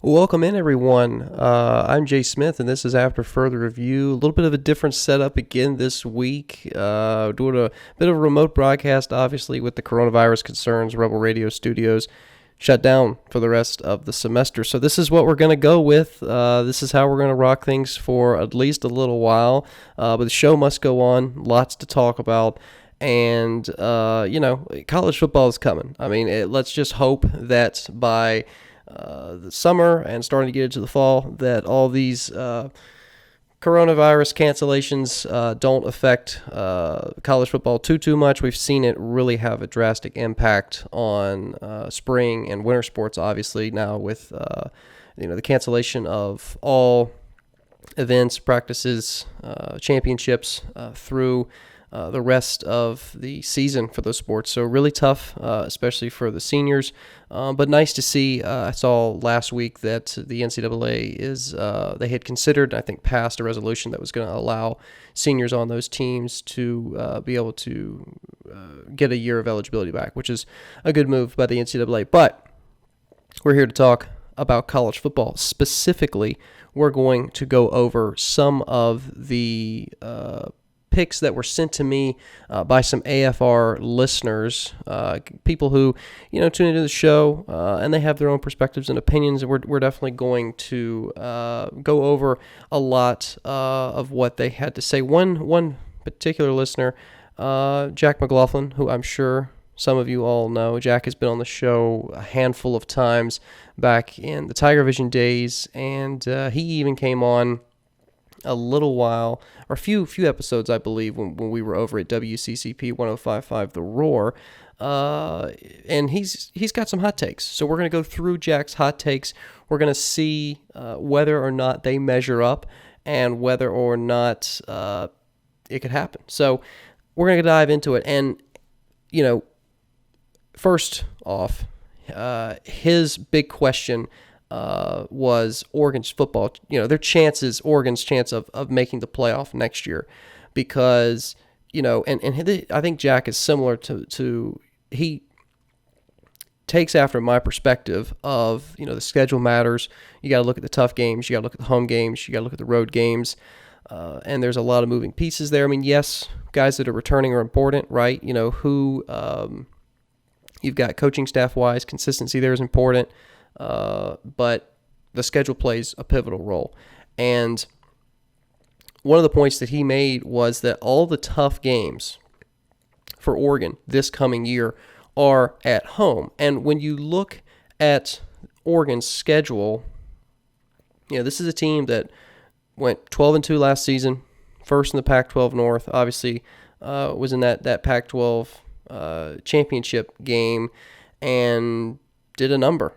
Welcome in, everyone. I'm Jay Smith, and this is After Further Review. A little bit of a different setup again this week. Doing a bit of a remote broadcast, obviously, with the coronavirus concerns. Rebel Radio Studios shut down for the rest of the semester. So this is what we're going to go with. This is how we're going to rock things for at least a little while. But the show must go on. Lots to talk about. And, college football is coming. I mean, let's just hope that by the summer and starting to get into the fall, that all these coronavirus cancellations don't affect college football too much. We've seen it really have a drastic impact on spring and winter sports, obviously, now with the cancellation of all events, practices, championships through the rest of the season for those sports. So really tough, especially for the seniors. But nice to see. I saw last week that the NCAA they had considered, I think, passed a resolution that was going to allow seniors on those teams to be able to get a year of eligibility back, which is a good move by the NCAA. But we're here to talk about college football. Specifically, we're going to go over some of the picks that were sent to me by some AFR listeners, people who tune into the show and they have their own perspectives and opinions. And we're definitely going to go over a lot of what they had to say. One particular listener, Jack McLaughlin, who I'm sure some of you all know. Jack has been on the show a handful of times back in the Tiger Vision days, and he even came on a little while, or a few episodes, I believe, when we were over at WCCP 105.5 The Roar, and he's got some hot takes. So we're going to go through Jack's hot takes. We're going to see whether or not they measure up and whether or not it could happen. So we're going to dive into it. And, first off, his big question was Oregon's football, Oregon's chance of making the playoff next year, because, I think Jack is similar to he takes after my perspective of, the schedule matters. You got to look at the tough games. You got to look at the home games. You got to look at the road games. And there's a lot of moving pieces there. I mean, yes, guys that are returning are important, right? Who you've got coaching staff-wise, consistency there is important. But the schedule plays a pivotal role. And one of the points that he made was that all the tough games for Oregon this coming year are at home. And when you look at Oregon's schedule, this is a team that went 12-2 last season, first in the Pac-12 North, obviously was in that Pac-12 championship game and did a number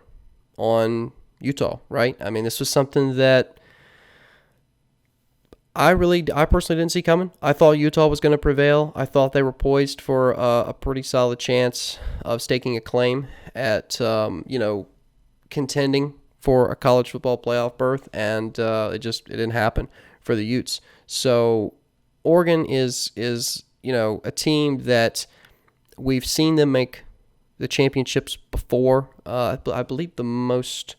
on Utah, right? I mean, this was something that I personally didn't see coming. I thought Utah was going to prevail. I thought they were poised for a pretty solid chance of staking a claim at, contending for a college football playoff berth, and it didn't happen for the Utes. So Oregon is a team that we've seen them make the championships before. I believe the most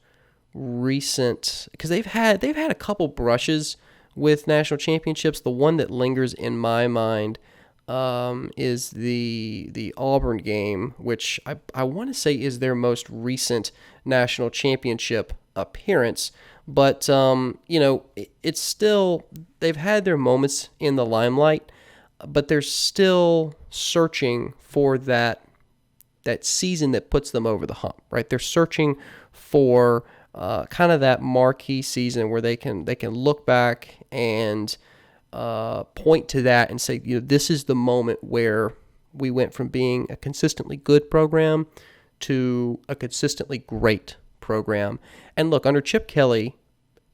recent, because they've had a couple brushes with national championships. The one that lingers in my mind is the Auburn game, which I want to say is their most recent national championship appearance. But it's still, they've had their moments in the limelight, but they're still searching for that season that puts them over the hump, right? They're searching for kind of that marquee season where they can look back and point to that and say, this is the moment where we went from being a consistently good program to a consistently great program. And look, under Chip Kelly,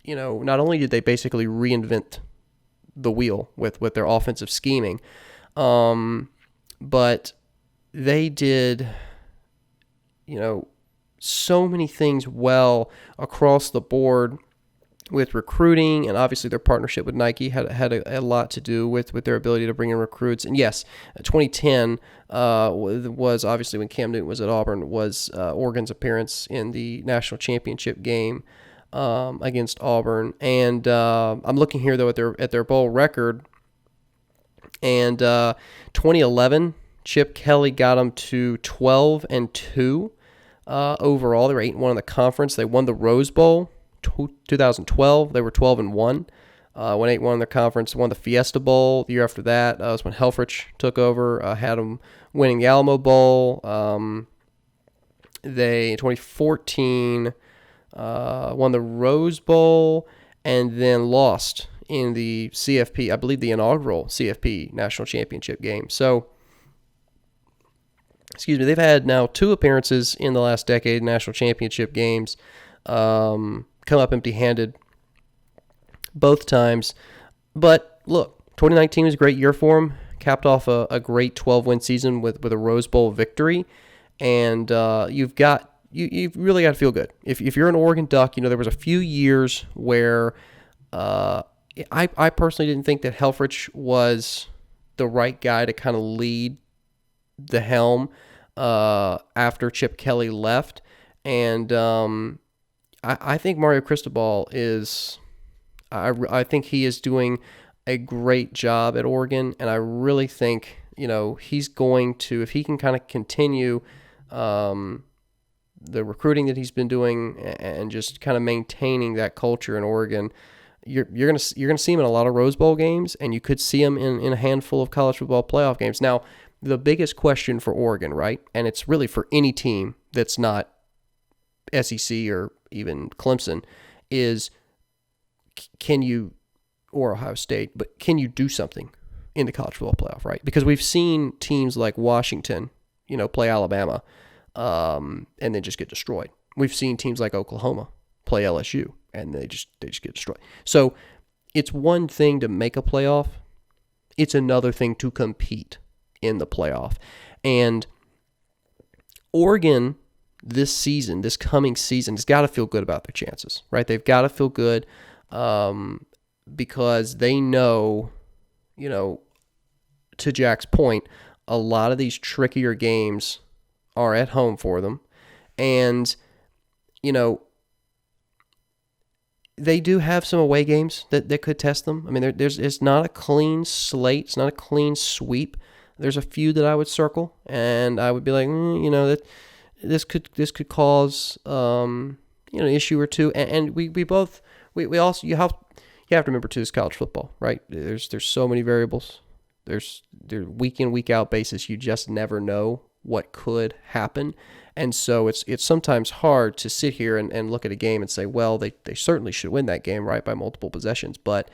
not only did they basically reinvent the wheel with their offensive scheming, but they did, so many things well across the board with recruiting, and obviously their partnership with Nike had a lot to do with their ability to bring in recruits. And yes, 2010 was obviously when Cam Newton was at Auburn, was Oregon's appearance in the national championship game against Auburn. And I'm looking here, though, at their bowl record. And 2011, Chip Kelly got them to 12-2 overall. They were 8-1 in the conference. They won the Rose Bowl. 2012, they were 12-1. Won 8-1 in the conference. Won the Fiesta Bowl. The year after that was when Helfrich took over. Had them winning the Alamo Bowl. They, in 2014, won the Rose Bowl and then lost in the CFP, I believe the inaugural CFP National Championship game. So, they've had now 2 appearances in the last decade in National Championship games. Come up empty-handed both times. But look, 2019 was a great year for them. Capped off a great 12-win season with a Rose Bowl victory. And you've really got to feel good. If you're an Oregon Duck, there was a few years where I personally didn't think that Helfrich was the right guy to kind of lead the helm after Chip Kelly left. And I think Mario Cristobal is I think he is doing a great job at Oregon, and I really think he's going to, if he can kind of continue the recruiting that he's been doing and just kind of maintaining that culture in Oregon, you're gonna see him in a lot of Rose Bowl games, and you could see him in a handful of college football playoff games. Now, the biggest question for Oregon, right, and it's really for any team that's not SEC or even Clemson, is can you, or Ohio State, but can you do something in the college football playoff, right? Because we've seen teams like Washington, play Alabama, and then just get destroyed. We've seen teams like Oklahoma play LSU, and they just get destroyed. So it's one thing to make a playoff. It's another thing to compete in the playoff. And Oregon this coming season, has got to feel good about their chances, right? They've got to feel good because they know, to Jack's point, a lot of these trickier games are at home for them. And, they do have some away games that could test them. I mean, it's not a clean slate. It's not a clean sweep. There's a few that I would circle, and I would be like, that this could cause an issue or two. And we also you have to remember too, this college football, right? There's so many variables. There's week in, week out basis. You just never know what could happen. And so it's sometimes hard to sit here and look at a game and say, well, they certainly should win that game, right, by multiple possessions. But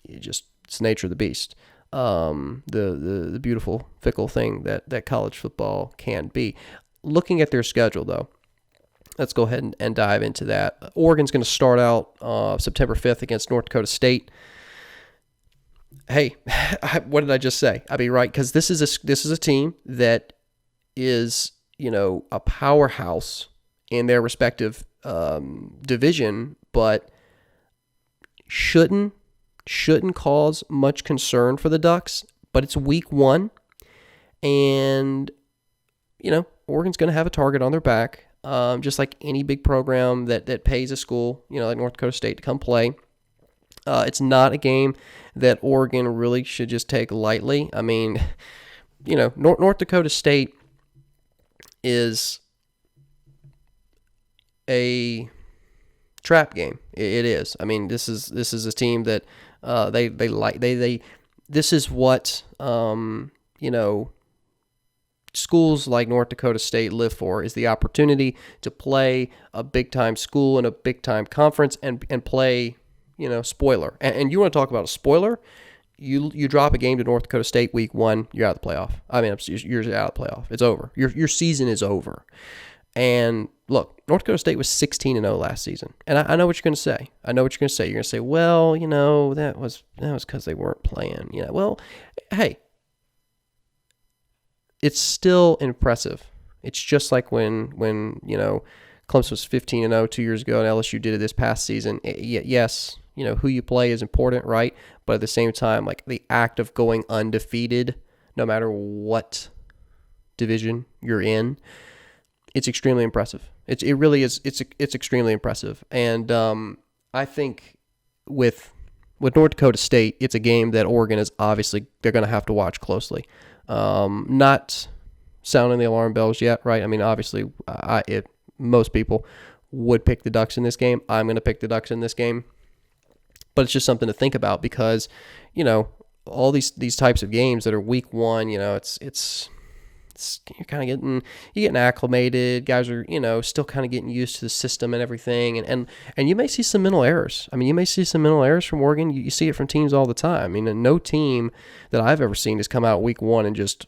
it's the nature of the beast. The beautiful, fickle thing that college football can be. Looking at their schedule, though, let's go ahead and dive into that. Oregon's going to start out September 5th against North Dakota State. Hey, what did I just say? I mean, right, because this is a team that is, a powerhouse in their respective division, but shouldn't cause much concern for the Ducks. But it's week 1, and Oregon's going to have a target on their back, just like any big program that pays a school, like North Dakota State, to come play. It's not a game that Oregon really should just take lightly. I mean, North Dakota State is a trap game. It is. I mean, this is a team that this is what schools like North Dakota State live for, is the opportunity to play a big time school in a big time conference and play spoiler. And you want to talk about a spoiler? You drop a game to North Dakota State week 1, you're out of the playoff. I mean, you're out of the playoff. It's over. Your season is over. And look, North Dakota State was 16-0 last season. And I know what you're going to say. You're going to say, well, that was because they weren't playing. Well, hey, it's still impressive. It's just like when Clemson was 15-0 2 years ago and LSU did it this past season. Yes, who you play is important, right? But at the same time, like, the act of going undefeated, no matter what division you're in, it's extremely impressive. It really is. It's extremely impressive, and I think with North Dakota State, it's a game that Oregon is obviously they're going to have to watch closely. Not sounding the alarm bells yet, right? I mean, obviously, most people would pick the Ducks in this game. I'm going to pick the Ducks in this game, but it's just something to think about because, all these types of games that are week one, it's you're kind of getting acclimated. Guys are, still kind of getting used to the system and everything. And you may see some mental errors. I mean, you may see some mental errors from Oregon. You see it from teams all the time. I mean, no team that I've ever seen has come out week one and just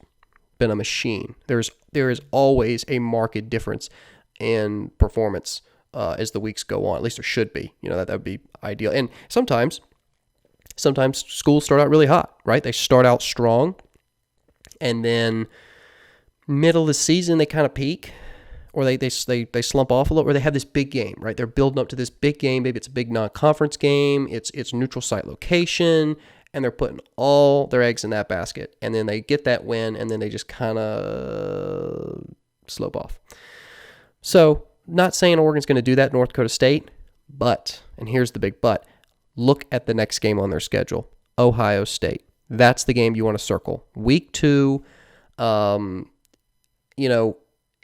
been a machine. There is always a marked difference in performance as the weeks go on. At least there should be. That would be ideal. And sometimes schools start out really hot, right? They start out strong, and then middle of the season they kind of peak, or they slump off a little, or they have this big game, right? They're building up to this big game. Maybe it's a big non-conference game. It's neutral site location, and they're putting all their eggs in that basket, and then they get that win, and then they just kind of slope off. So, not saying Oregon's going to do that at North Dakota State, but, and here's the big but, look at the next game on their schedule, Ohio State. That's the game you want to circle. Week 2,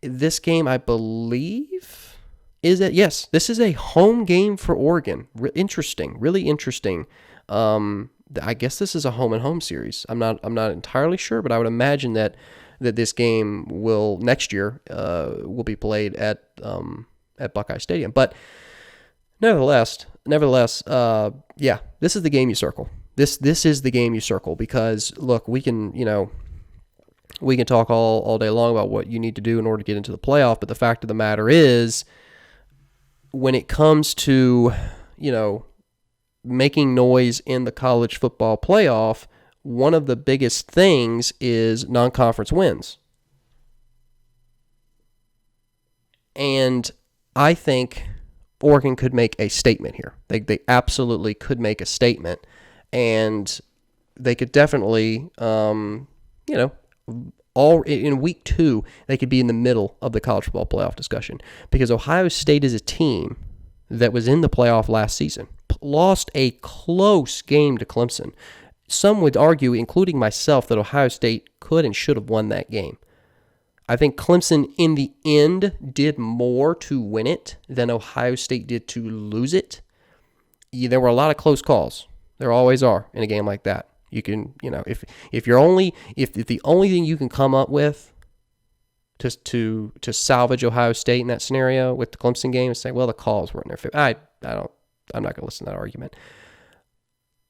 this game, I believe, yes, this is a home game for Oregon. Really interesting. I guess this is a home-and-home series. I'm not entirely sure, but I would imagine that this game will next year will be played at Buckeye Stadium. But nevertheless, this is the game you circle. This is the game you circle because look, we can talk all day long about what you need to do in order to get into the playoff, but the fact of the matter is, when it comes to making noise in the college football playoff, one of the biggest things is non-conference wins. And I think Oregon could make a statement here. They absolutely could make a statement, and they could definitely, all in week 2, they could be in the middle of the college football playoff discussion because Ohio State is a team that was in the playoff last season, lost a close game to Clemson. Some would argue, including myself, that Ohio State could and should have won that game. I think Clemson, in the end, did more to win it than Ohio State did to lose it. There were a lot of close calls. There always are in a game like that. You can, if the only thing you can come up with to salvage Ohio State in that scenario with the Clemson game is say, well, the calls weren't in their favor. I'm not going to listen to that argument.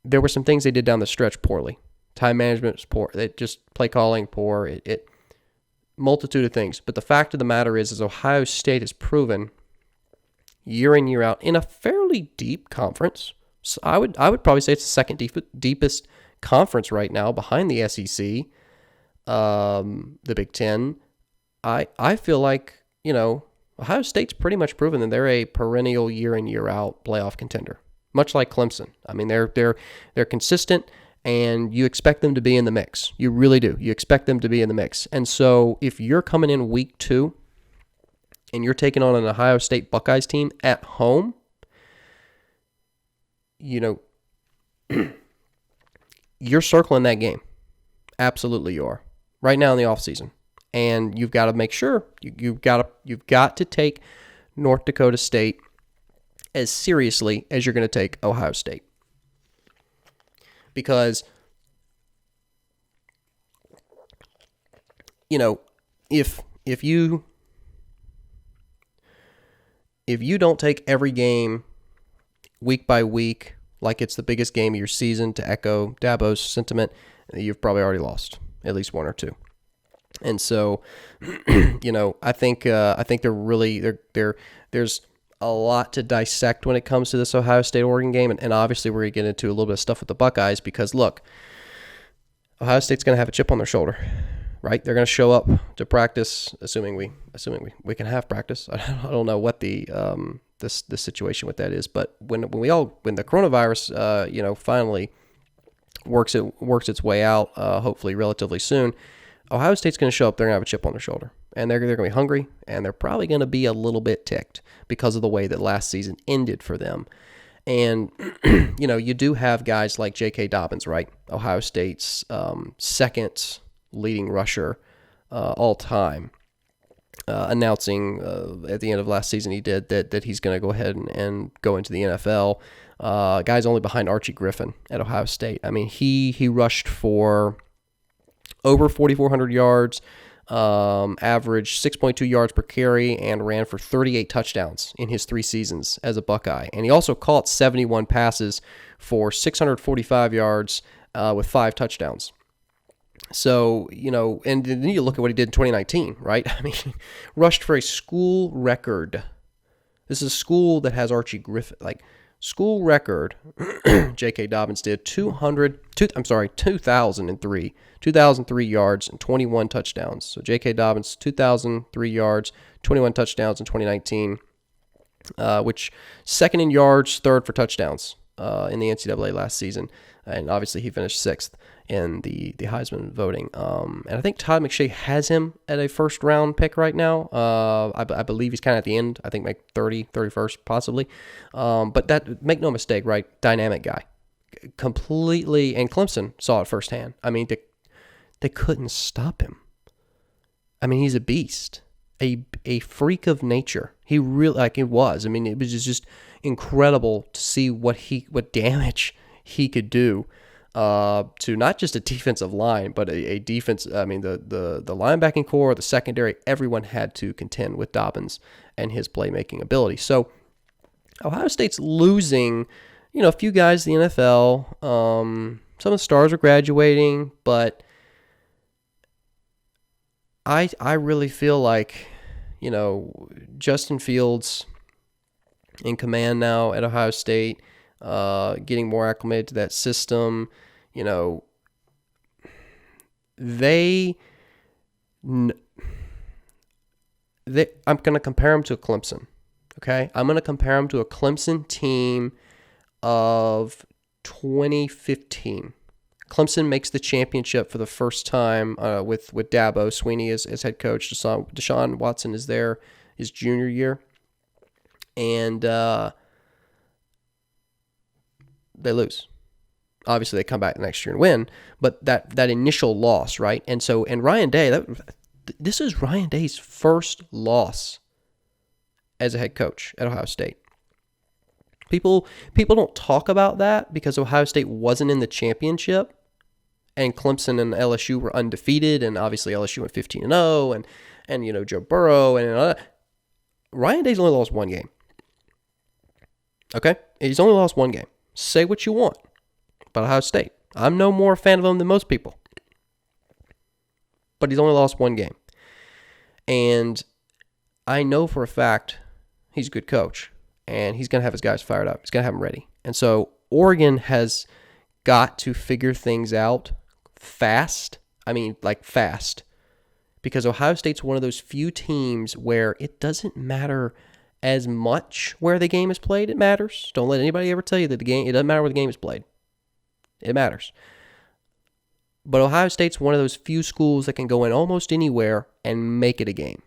There were some things they did down the stretch poorly. Time management was poor. They just play calling poor. It multitude of things. But the fact of the matter is Ohio State has proven year in, year out in a fairly deep conference. So I would probably say it's the second deepest conference right now behind the SEC, the Big Ten. I feel like, Ohio State's pretty much proven that they're a perennial year in, year out playoff contender, much like Clemson. I mean, they're consistent, and you expect them to be in the mix. You really do. You expect them to be in the mix. And so if you're coming in week 2 and you're taking on an Ohio State Buckeyes team at home, you're circling that game. Absolutely you are. Right now in the offseason. And you've got to make sure you've got to take North Dakota State as seriously as you're going to take Ohio State. Because if you don't take every game week by week like it's the biggest game of your season, to echo Dabo's sentiment, you've probably already lost at least one or two. And so, I think there's a lot to dissect when it comes to this Ohio State-Oregon game, and obviously we're going to get into a little bit of stuff with the Buckeyes because, look, Ohio State's going to have a chip on their shoulder, right? They're going to show up to practice, assuming we can have practice. I don't know what the situation with that is, but when the coronavirus finally works its way out, hopefully relatively soon, Ohio State's going to show up. They're going to have a chip on their shoulder. and they're going to be hungry, and they're probably going to be a little bit ticked because of the way that last season ended for them. And, you do have guys like J.K. Dobbins, right? Ohio State's second leading rusher all time, announcing at the end of last season he did that he's going to go ahead and go into the NFL. Guy's only behind Archie Griffin at Ohio State. I mean, he rushed for over 4,400 yards, averaged 6.2 yards per carry, and ran for 38 touchdowns in his 3 seasons as a Buckeye. And he also caught 71 passes for 645 yards with 5 touchdowns. So, and then you look at what he did in 2019, right? I mean, rushed for a school record. This is a school that has Archie Griffin, school record. J.K. Dobbins did 2,003 yards and 21 touchdowns. So J.K. Dobbins, 2,003 yards, 21 touchdowns in 2019, which second in yards, third for touchdowns in the NCAA last season. And obviously he finished 6th in the Heisman voting. And I think Todd McShay has him at a first-round pick right now. I believe he's kind of at the end. I think 31st possibly. But that, make no mistake, right? Dynamic guy. Completely, and Clemson saw it firsthand. I mean, they couldn't stop him. I mean, he's a beast. A freak of nature. He really, it was. I mean, it was just incredible to see what damage he could do to not just a defensive line, but a defense. I mean, the linebacking core, the secondary, everyone had to contend with Dobbins and his playmaking ability. So Ohio State's losing, a few guys in the NFL. Some of the stars are graduating, but I really feel like, Justin Fields in command now at Ohio State, getting more acclimated to that system. I'm going to compare him to Clemson. Okay, I'm going to compare him to a Clemson team of 2015. Clemson makes the championship for the first time with Dabo Swinney as head coach. Deshaun Watson is there his junior year, and they lose. Obviously, they come back the next year and win, but that initial loss, right? And Ryan Day, this is Ryan Day's first loss as a head coach at Ohio State. People don't talk about that because Ohio State wasn't in the championship, and Clemson and LSU were undefeated, and obviously LSU went 15-0, and Joe Burrow, and Ryan Day's only lost 1 game. Okay? He's only lost 1 game. Say what you want about Ohio State. I'm no more a fan of him than most people. But he's only lost 1 game. And I know for a fact he's a good coach, and he's going to have his guys fired up. He's going to have them ready. And so Oregon has got to figure things out fast. I mean, fast. Because Ohio State's one of those few teams where it doesn't matter as much where the game is played. It matters. Don't let anybody ever tell you that it doesn't matter where the game is played. It matters. But Ohio State's one of those few schools that can go in almost anywhere and make it a game.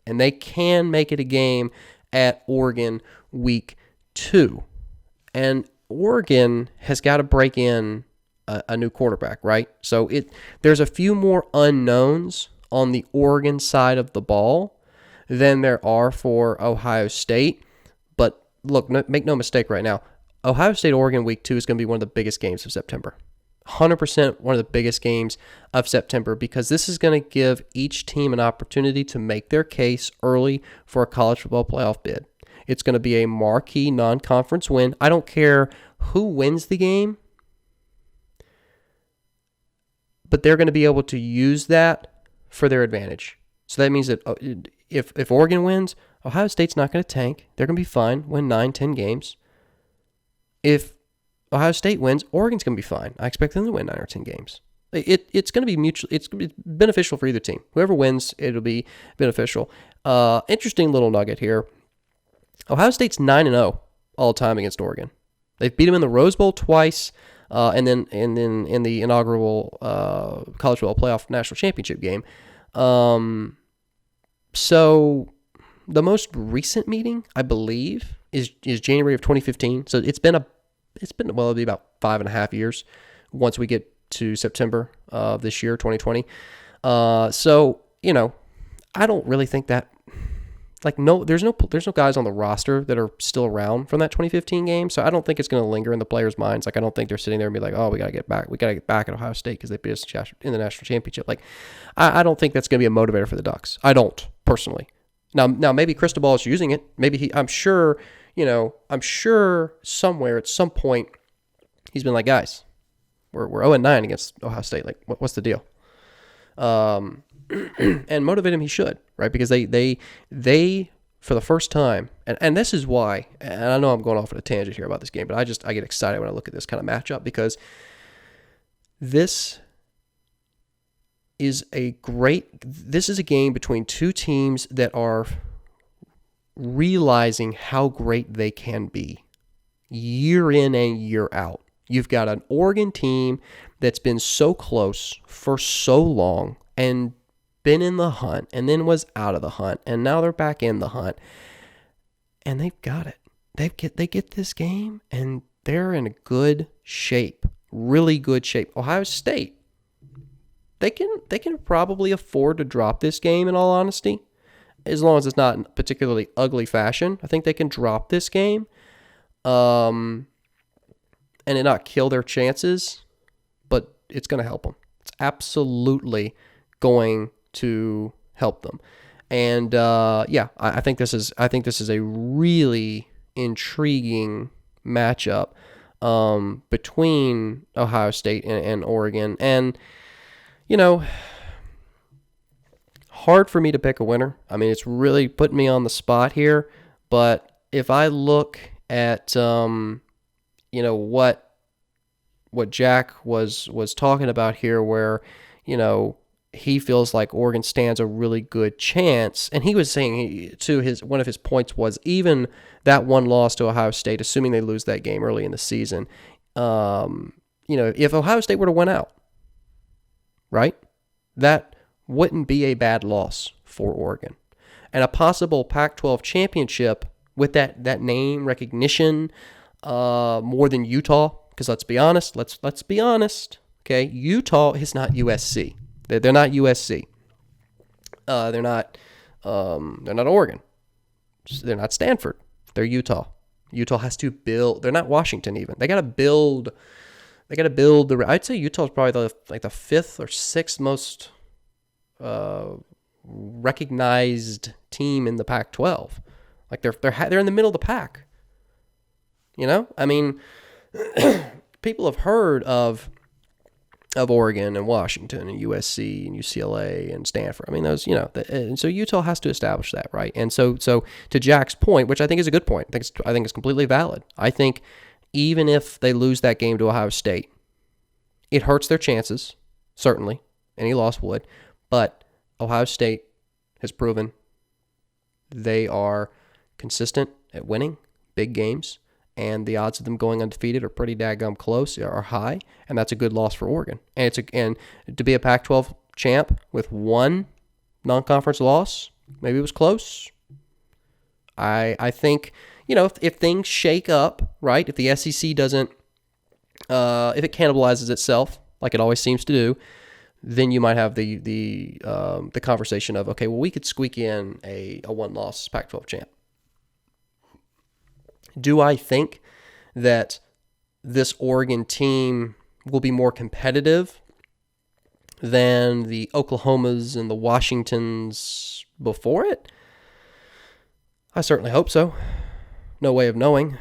And they can make it a game at Oregon week 2. And Oregon has got to break in a new quarterback, right? So there's a few more unknowns on the Oregon side of the ball than there are for Ohio State. But look, make no mistake right now. Ohio State-Oregon week 2 is going to be one of the biggest games of September. 100% one of the biggest games of September, because this is going to give each team an opportunity to make their case early for a college football playoff bid. It's going to be a marquee non-conference win. I don't care who wins the game, but they're going to be able to use that for their advantage. So that means that if Oregon wins, Ohio State's not going to tank. They're going to be fine, win 9-10 games. If Ohio State wins, Oregon's going to be fine. I expect them to win 9 or 10 games. It's going to be mutual. It's going to be beneficial for either team. Whoever wins, it'll be beneficial. Interesting little nugget here. Ohio State's 9-0 all time against Oregon. They've beat them in the Rose Bowl twice, and then in the inaugural college football playoff national championship game. So the most recent meeting, I believe, is January of 2015. So well, it'll be about 5.5 years once we get to September of this year, 2020. So I don't really think that, there's no guys on the roster that are still around from that 2015 game. So I don't think it's going to linger in the players' minds. I don't think they're sitting there and be like, oh, we got to get back. We got to get back at Ohio State because they beat us in the national championship. I don't think that's going to be a motivator for the Ducks. I don't, personally. Now maybe Cristobal is using it. Maybe I'm sure somewhere at some point he's been like, guys, we're 0-9 against Ohio State. What's the deal? And motivate him, he should, right? Because they for the first time, and this is why, and I know I'm going off on a tangent here about this game, but I get excited when I look at this kind of matchup, because this is a game between two teams that are realizing how great they can be year in and year out. You've got an Oregon team that's been so close for so long and been in the hunt and then was out of the hunt, and now they're back in the hunt, and they've got it. They get this game, and they're in a good shape, really good shape. Ohio State, they can probably afford to drop this game, in all honesty, as long as it's not in particularly ugly fashion. I think they can drop this game, and it not kill their chances, but it's going to help them. It's absolutely going to help them. And I think this is a really intriguing matchup between Ohio State and Oregon. And hard for me to pick a winner. I mean, it's really putting me on the spot here. But if I look at what Jack was talking about here, where he feels like Oregon stands a really good chance, and he was saying one of his points was, even that one loss to Ohio State, assuming they lose that game early in the season, if Ohio State were to win out, right, that wouldn't be a bad loss for Oregon. And a possible Pac-12 championship with that name recognition, more than Utah, because let's be honest, okay, Utah is not USC. They're not USC. They're not Oregon. They're not Stanford. They're Utah. Utah has to build. They're not Washington even. They got to build. I'd say Utah is probably the fifth or sixth most recognized team in the Pac-12. They're in the middle of the pack. I mean, people have heard of Oregon and Washington and USC and UCLA and Stanford. I mean, those, and so Utah has to establish that, right? And so to Jack's point, which I think is a good point, I think it's completely valid. I think even if they lose that game to Ohio State, it hurts their chances, certainly. Any loss would. But Ohio State has proven they are consistent at winning big games, and the odds of them going undefeated are pretty daggum close, are high, and that's a good loss for Oregon. And to be a Pac-12 champ with one non-conference loss, maybe it was close. I think, if things shake up, right, if the SEC doesn't, if it cannibalizes itself like it always seems to do, then you might have the conversation of, okay, well, we could squeak in a one-loss Pac-12 champ. Do I think that this Oregon team will be more competitive than the Oklahomas and the Washingtons before it? I certainly hope so. No way of knowing.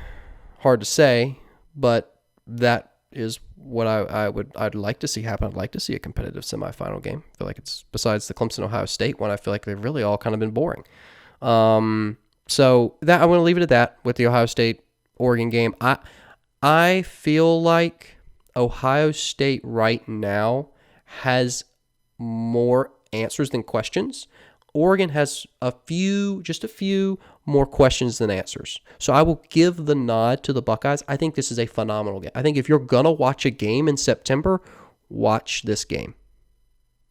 Hard to say, but that is what I'd like to see happen. I'd like to see a competitive semifinal game. I feel like it's, besides the Clemson-Ohio State one, I feel like they've really all kind of been boring. So that I'm going to leave it at that with the Ohio State-Oregon game. I feel like Ohio State right now has more answers than questions. Oregon has just a few more questions than answers. So I will give the nod to the Buckeyes. I think this is a phenomenal game. I think if you're going to watch a game in September, watch this game.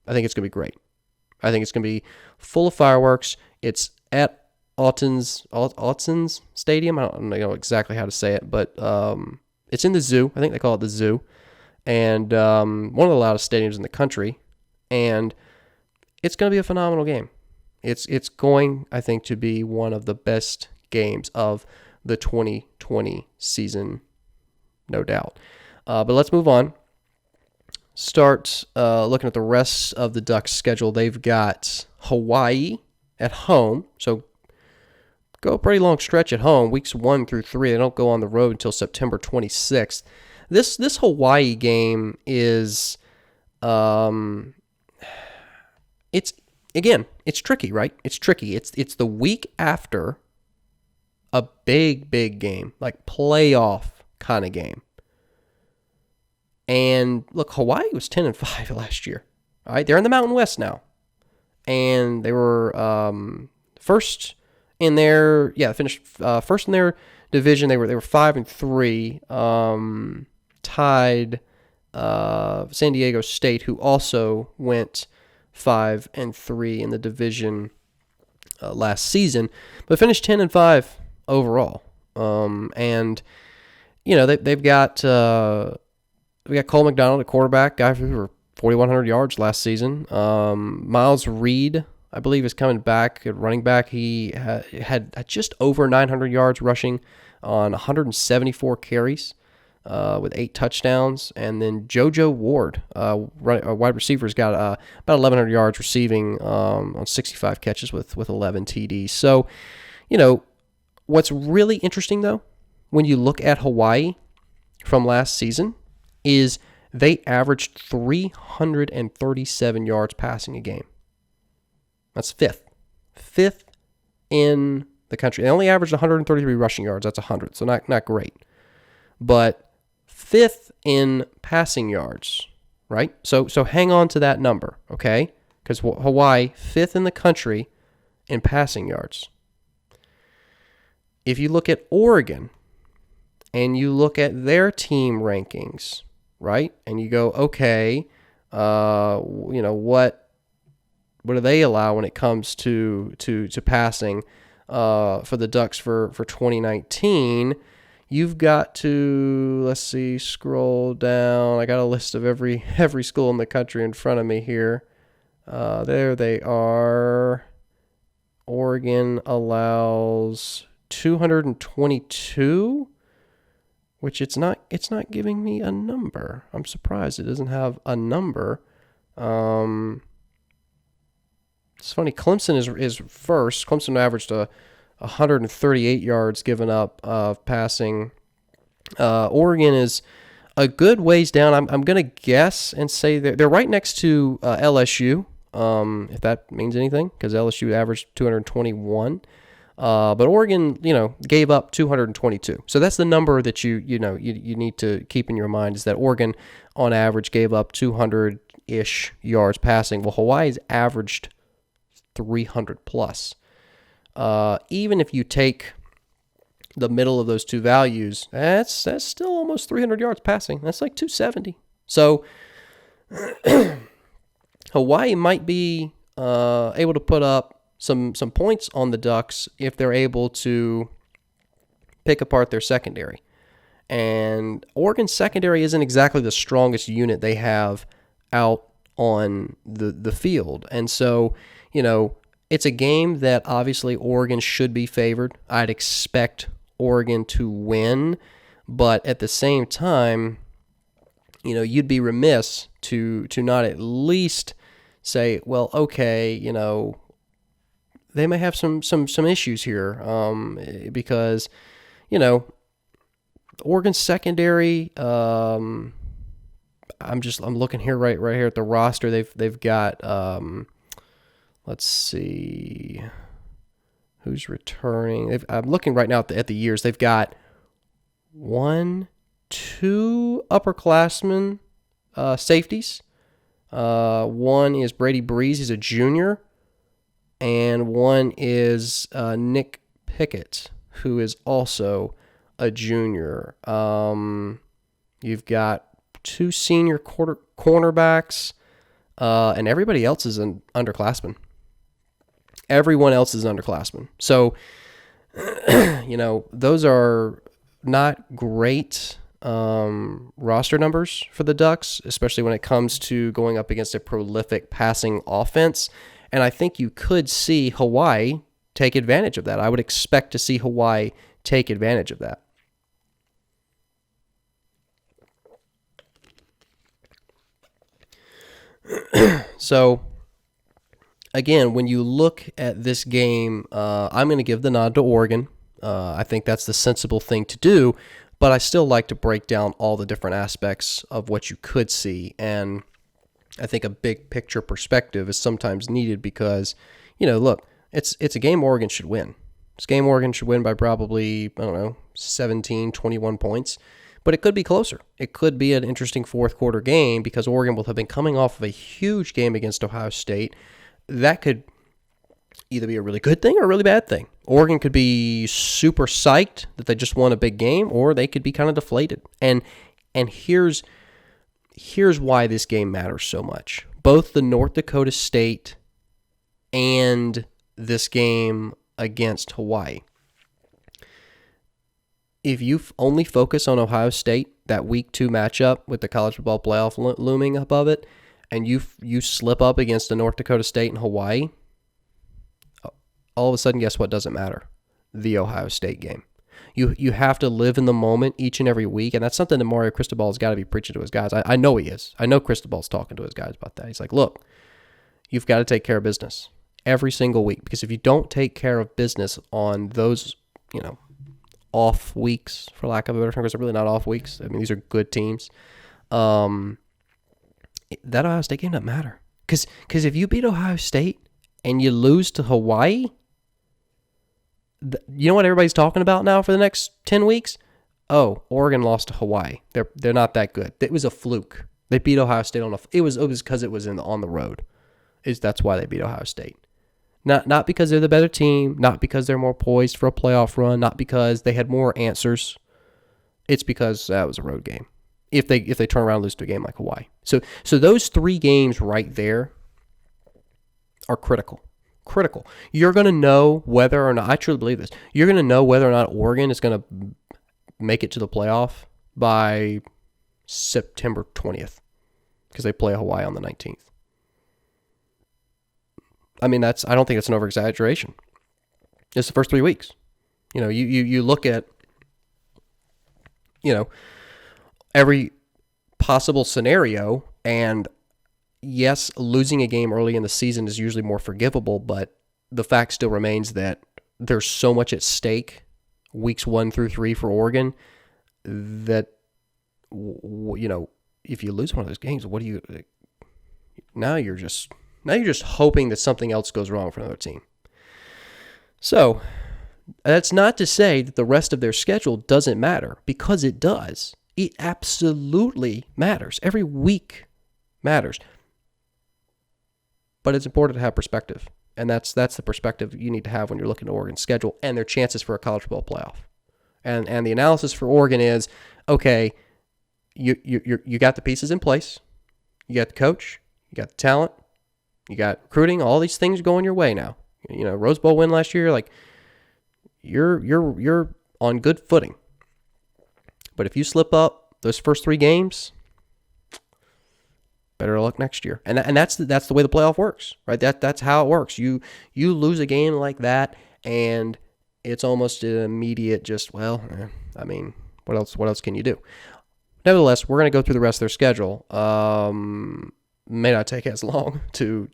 I think it's going to be great. I think it's going to be full of fireworks. It's at Autzon's Stadium. I don't know exactly how to say it, but it's in the zoo. I think they call it the zoo. And one of the loudest stadiums in the country. And it's going to be a phenomenal game. It's going, I think, to be one of the best games of the 2020 season, no doubt. But let's move on. Start looking at the rest of the Ducks' schedule. They've got Hawaii at home, so go a pretty long stretch at home, weeks 1 through 3. They don't go on the road until September 26th. This Hawaii game is, it's tricky, right? It's tricky. It's the week after a big game, like playoff kind of game. And look, Hawaii was 10-5 last year. All right, they're in the Mountain West now, and they were first in their finished first in their division. They were 5-3, tied San Diego State, who also went 5-3 in the division last season, but finished 10-5 overall. And they've got Cole McDonald, a quarterback, guy for 4,100 yards last season. Miles Reed, I believe, is coming back at running back. He had just over 900 yards rushing on 174 carries with 8 touchdowns. And then JoJo Ward, a wide receiver, has got about 1,100 yards receiving on 65 catches with 11 TDs. So, what's really interesting, though, when you look at Hawaii from last season, is they averaged 337 yards passing a game. That's fifth in the country. They only averaged 133 rushing yards. That's 100, so not great. But fifth in passing yards, right? So hang on to that number, okay? Because Hawaii, fifth in the country in passing yards. If you look at Oregon and you look at their team rankings, right? And you go, okay, what do they allow when it comes to passing for the Ducks for 2019? You've got to, let's see, scroll down. I got a list of every school in the country in front of me here. There they are. Oregon allows 222. Which it's not giving me a number. I'm surprised it doesn't have a number. It's funny. Clemson is first. Clemson averaged 138 yards given up of passing. Oregon is a good ways down. I'm gonna guess and say they're right next to LSU. If that means anything, because LSU averaged 221. But Oregon, gave up 222. So that's the number that you need to keep in your mind, is that Oregon, on average, gave up 200-ish yards passing. Well, Hawaii's averaged 300 plus. Even if you take the middle of those two values, that's still almost 300 yards passing. That's like 270. So Hawaii might be able to put up some points on the Ducks if they're able to pick apart their secondary. And Oregon's secondary isn't exactly the strongest unit they have out on the field. And so, it's a game that obviously Oregon should be favored. I'd expect Oregon to win, but at the same time, you'd be remiss to not at least say, well, okay, they may have some issues here, because Oregon's secondary. I'm looking here right here at the roster. They've got let's see who's returning. I'm looking right now at the years. They've got 2 upperclassmen safeties. One is Brady Breeze. He's a junior. And one is Nick Pickett, who is also a junior. You've got 2 senior cornerbacks, and everybody else is an underclassman. Everyone else is underclassmen. So, those are not great roster numbers for the Ducks, especially when it comes to going up against a prolific passing offense. And I think you could see Hawaii take advantage of that. I would expect to see Hawaii take advantage of that. So, again, when you look at this game, I'm going to give the nod to Oregon. I think that's the sensible thing to do, but I still like to break down all the different aspects of what you could see. And I think a big picture perspective is sometimes needed because, look, it's a game Oregon should win. This game Oregon should win by probably, 17, 21 points. But it could be closer. It could be an interesting fourth quarter game because Oregon will have been coming off of a huge game against Ohio State. That could either be a really good thing or a really bad thing. Oregon could be super psyched that they just won a big game, or they could be kind of deflated. And here's why this game matters so much. Both the North Dakota State and this game against Hawaii. If you only focus on Ohio State, that week 2 matchup with the college football playoff looming above it, and you slip up against the North Dakota State and Hawaii, all of a sudden, guess what doesn't matter? The Ohio State game. You have to live in the moment each and every week, and that's something that Mario Cristobal's got to be preaching to his guys. I know he is. I know Cristobal's talking to his guys about that. He's like, look, you've got to take care of business every single week, because if you don't take care of business on those, off weeks, for lack of a better term, because they're really not off weeks. I mean, these are good teams. That Ohio State game doesn't matter. Because if you beat Ohio State and you lose to Hawaii, you know what everybody's talking about now for the next 10 weeks? Oh, Oregon lost to Hawaii. They're not that good. It was a fluke. They beat Ohio State it was because it was on the road. That's why they beat Ohio State. Not because they're the better team, not because they're more poised for a playoff run, not because they had more answers. It's because that was a road game. If they turn around and lose to a game like Hawaii. So those 3 games right there are critical. Critical. You're going to know whether or not, I truly believe this, you're going to know whether or not Oregon is going to make it to the playoff by September 20th, because they play Hawaii on the 19th. I mean, I don't think it's an over-exaggeration. It's the first 3 weeks. You look at, every possible scenario, and yes, losing a game early in the season is usually more forgivable, but the fact still remains that there's so much at stake weeks 1 through 3 for Oregon that, if you lose one of those games, what do you... Now you're just hoping that something else goes wrong for another team. So, that's not to say that the rest of their schedule doesn't matter, because it does. It absolutely matters. Every week matters. But it's important to have perspective. And that's the perspective you need to have when you're looking at Oregon's schedule and their chances for a college football playoff. And the analysis for Oregon is, okay, you got the pieces in place. You got the coach. You got the talent. You got recruiting. All these things going your way now. Rose Bowl win last year. Like, you're on good footing. But if you slip up those first 3 games, better luck next year. And that's the way the playoff works, right? That's how it works. You lose a game like that, and it's almost an immediate what else can you do? Nevertheless, we're going to go through the rest of their schedule. May not take as long to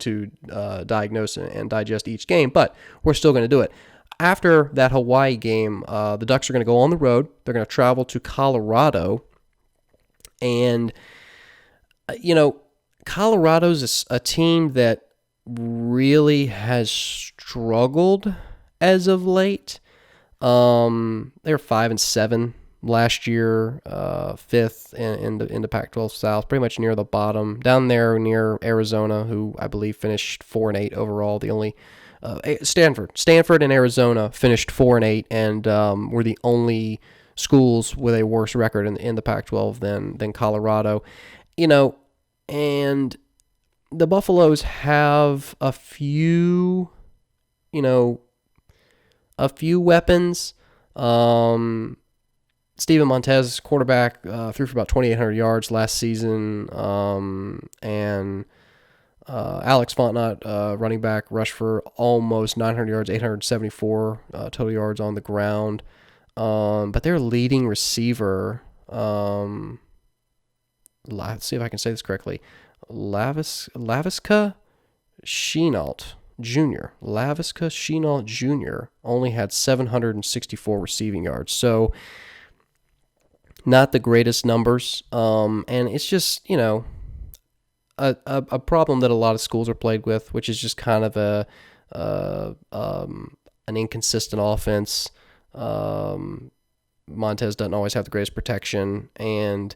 diagnose and digest each game, but we're still going to do it. After that Hawaii game, the Ducks are going to go on the road. They're going to travel to Colorado. And, Colorado's a team that really has struggled as of late. They were 5-7 last year, 5th in the Pac-12 South, pretty much near the bottom, down there near Arizona, who I believe finished 4-8 overall. The only Stanford and Arizona finished 4-8, and were the only schools with a worse record in the Pac-12 than Colorado. And the Buffaloes have a few a few weapons. Steven Montez, quarterback, threw for about 2,800 yards last season. And Alex Fontenot, running back, rushed for almost 900 yards, 874 total yards on the ground. But their leading receiver, let's see if I can say this correctly, Laviska Shenault Jr. only had 764 receiving yards. So not the greatest numbers. And it's just, a problem that a lot of schools are plagued with, which is just kind of an inconsistent offense. Montez doesn't always have the greatest protection, and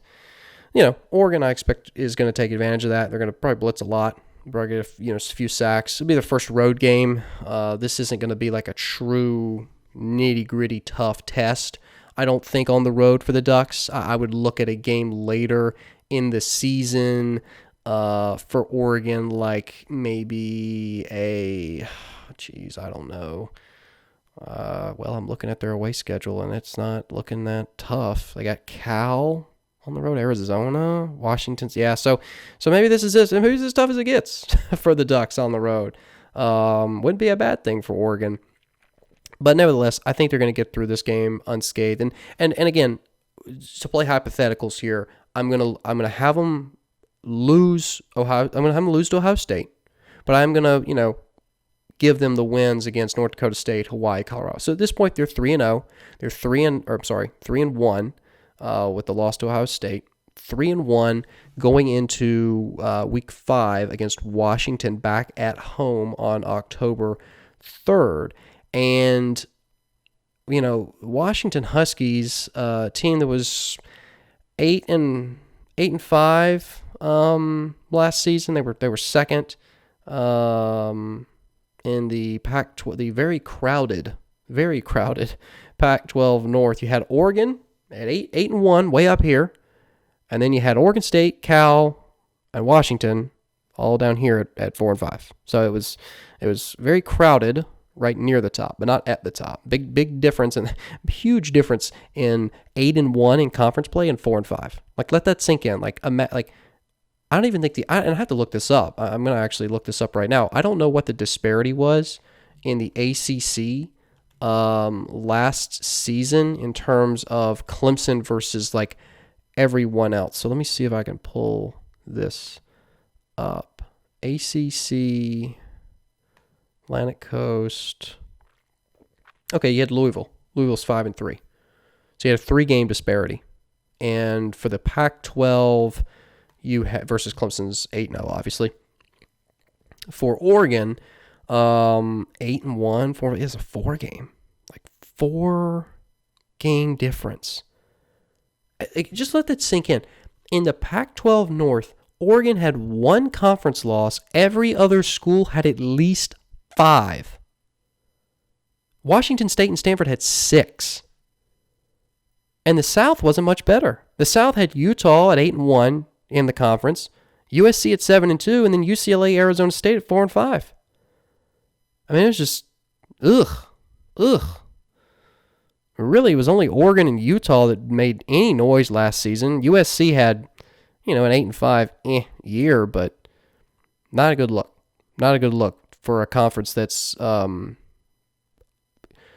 Oregon, I expect, is going to take advantage of that. They're going to probably blitz a lot, probably get a few sacks. It'll be their first road game. This isn't going to be like a true nitty-gritty tough test, I don't think, on the road for the Ducks. I would look at a game later in the season for Oregon, like maybe I don't know. Well, I'm looking at their away schedule, and it's not looking that tough. They got Cal on the road, Arizona, Washington. Yeah, so maybe this is this. Maybe it's as tough as it gets for the Ducks on the road. Wouldn't be a bad thing for Oregon. But nevertheless, I think they're going to get through this game unscathed. And again, to play hypotheticals here, I'm gonna have them lose Ohio. I'm gonna have them lose to Ohio State, but I'm gonna give them the wins against North Dakota State, Hawaii, Colorado. So at this point, they're 3-0. They're 3-1 with the loss to Ohio State. 3-1 going into Week 5 against Washington back at home on October 3rd. And Washington Huskies, team that was 8-5 last season. They were second in the Pac-12, the very crowded Pac-12 North. You had Oregon at 8-1, way up here, and then you had Oregon State, Cal, and Washington all down here at 4-5. So it was very crowded, right near the top, but not at the top. Big difference, and huge difference in 8-1 in conference play and 4-5. Like, let that sink in. I don't even think and I have to look this up. I'm going to actually look this up right now. I don't know what the disparity was in the ACC last season in terms of Clemson versus everyone else. So let me see if I can pull this up. ACC, Atlantic Coast. Okay, you had Louisville. Louisville's 5-3. So you had a 3-game disparity. And for the Pac-12, you had versus Clemson's 8-0, obviously. For Oregon, 8-1, is a 4-game. 4-game difference. Just let that sink in. In the Pac-12 North, Oregon had 1 conference loss. Every other school had at least 5. Washington State and Stanford had 6. And the South wasn't much better. The South had Utah at 8-1 in the conference, USC at 7-2, and then UCLA, Arizona State at 4-5. I mean, it was just ugh. Really, it was only Oregon and Utah that made any noise last season. USC had, an 8-5 year, but not a good look. Not a good look for a conference that's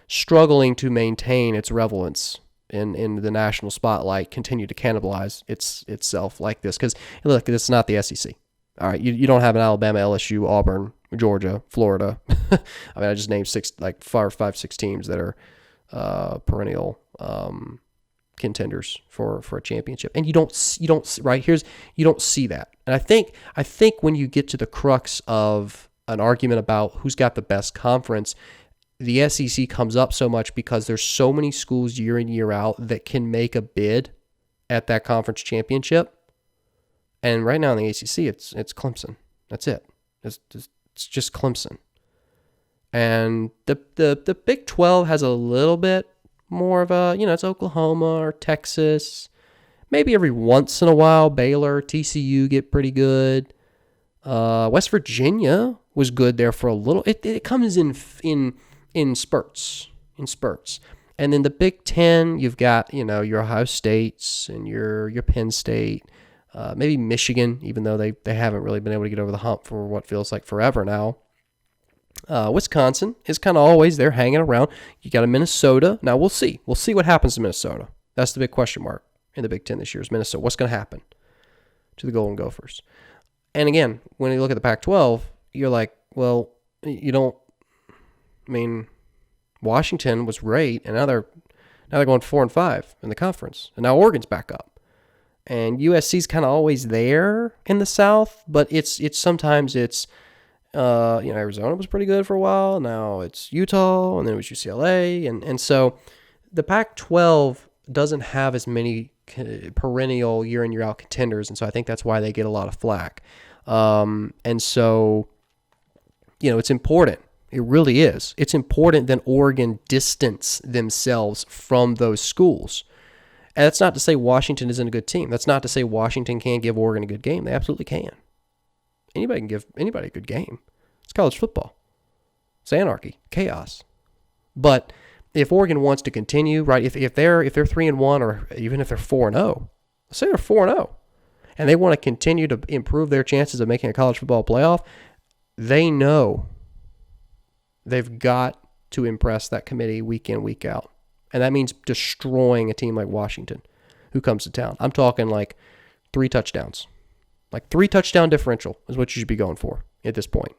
struggling to maintain its relevance in the national spotlight, continue to cannibalize itself like this. Because, look, it's not the SEC. All right, you don't have an Alabama, LSU, Auburn, Georgia, Florida. I mean, I just named 6 teams that are perennial contenders for a championship, and you don't see that. And I think when you get to the crux of an argument about who's got the best conference, the SEC comes up so much because there's so many schools year in, year out that can make a bid at that conference championship. And right now in the ACC, it's Clemson. That's it. It's just Clemson. And the Big 12 has a little bit more of a, it's Oklahoma or Texas. Maybe every once in a while, Baylor, TCU get pretty good. West Virginia was good there for a little. It comes in spurts, And then the Big Ten, you've got your Ohio States and your Penn State, maybe Michigan, even though they haven't really been able to get over the hump for what feels like forever now. Wisconsin is kind of always there hanging around. You got a Minnesota. Now we'll see. We'll see what happens to Minnesota. That's the big question mark in the Big Ten this year is Minnesota. What's going to happen to the Golden Gophers? And again, when you look at the Pac-12, you're like, well, you don't. I mean, Washington was great, and now they're going 4-5 in the conference, and now Oregon's back up, and USC's kind of always there in the South, but it's sometimes it's Arizona was pretty good for a while. Now it's Utah, and then it was UCLA, and so the Pac-12 doesn't have as many perennial year in year out contenders, and so I think that's why they get a lot of flack. And so, it's important. It really is. It's important that Oregon distance themselves from those schools. And that's not to say Washington isn't a good team. That's not to say Washington can't give Oregon a good game. They absolutely can. Anybody can give anybody a good game. It's college football. It's anarchy, chaos. But if Oregon wants to continue, right? If they're 3-1, or even if they're 4-0, let's say they're 4-0, and they want to continue to improve their chances of making a college football playoff, they know they've got to impress that committee week in, week out, and that means destroying a team like Washington, who comes to town. I'm talking like 3 touchdowns, like 3 touchdown differential is what you should be going for at this point.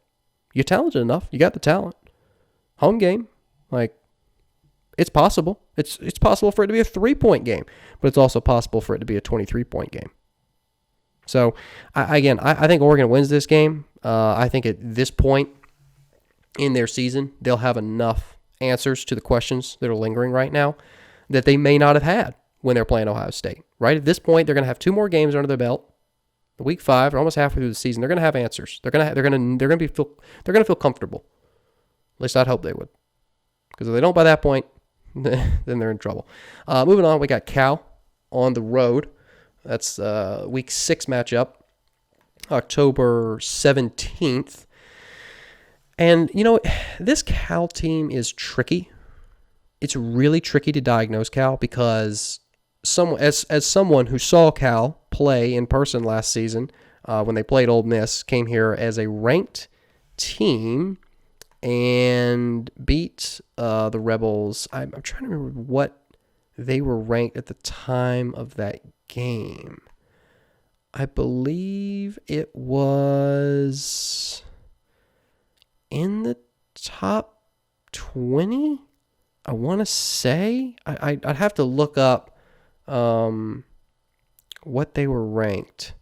You're talented enough. You got the talent. Home game, like. It's possible. It's possible for it to be a 3-point game, but it's also possible for it to be a 23-point game. So, I think Oregon wins this game. I think at this point in their season, they'll have enough answers to the questions that are lingering right now that they may not have had when they're playing Ohio State. Right at this point, they're going to have 2 more games under their belt. Week 5, or almost halfway through the season, they're going to have answers. They're going to feel comfortable. At least I'd hope they would, because if they don't by that point, then they're in trouble. Moving on, we got Cal on the road. That's week 6 matchup, October 17th. And, this Cal team is tricky. It's really tricky to diagnose Cal because as someone who saw Cal play in person last season when they played Ole Miss, came here as a ranked team and beat the Rebels. I'm trying to remember what they were ranked at the time of that game. I believe it was in the top 20, I want to say. I'd have to look up what they were ranked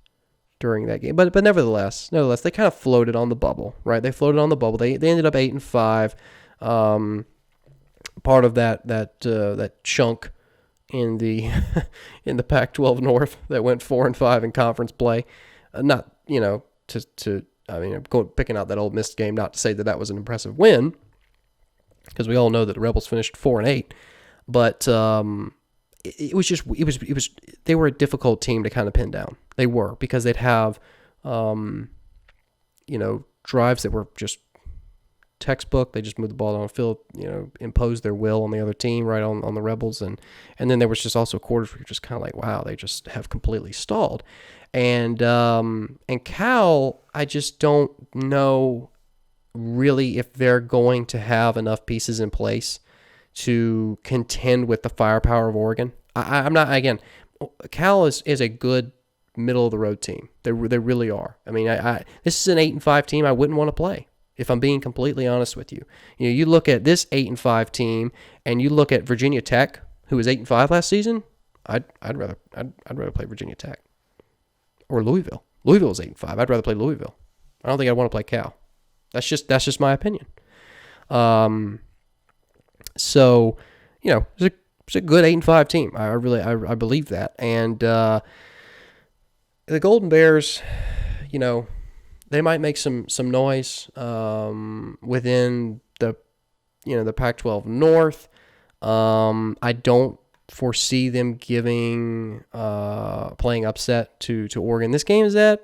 during that game. But nevertheless, they kind of floated on the bubble, right? They floated on the bubble. They ended up 8-5. Part of that chunk in the in the Pac-12 North that went 4-5 in conference play. Picking out that Ole Miss game, not to say that was an impressive win, because we all know that the Rebels finished 4-8, but they were a difficult team to kind of pin down. They were, because they'd have, drives that were just textbook. They just moved the ball down the field, imposed their will on the other team, right on the Rebels. And then there was just also quarters where you're just kind of like, wow, they just have completely stalled. And Cal, I just don't know really if they're going to have enough pieces in place to contend with the firepower of Oregon. I'm not, again, Cal is a good middle of the road team. They really are. I mean, this is an 8-5 team I wouldn't want to play, if I'm being completely honest with you. You look at this 8-5 team, and you look at Virginia Tech, who was 8-5 last season. I'd rather play Virginia Tech or Louisville. Louisville was 8-5. I'd rather play Louisville. I don't think I'd want to play Cal. That's just my opinion. So, it's a good 8-5 team. I believe that. And the Golden Bears, they might make some noise within the Pac-12 North. I don't foresee them playing upset to Oregon. This game is at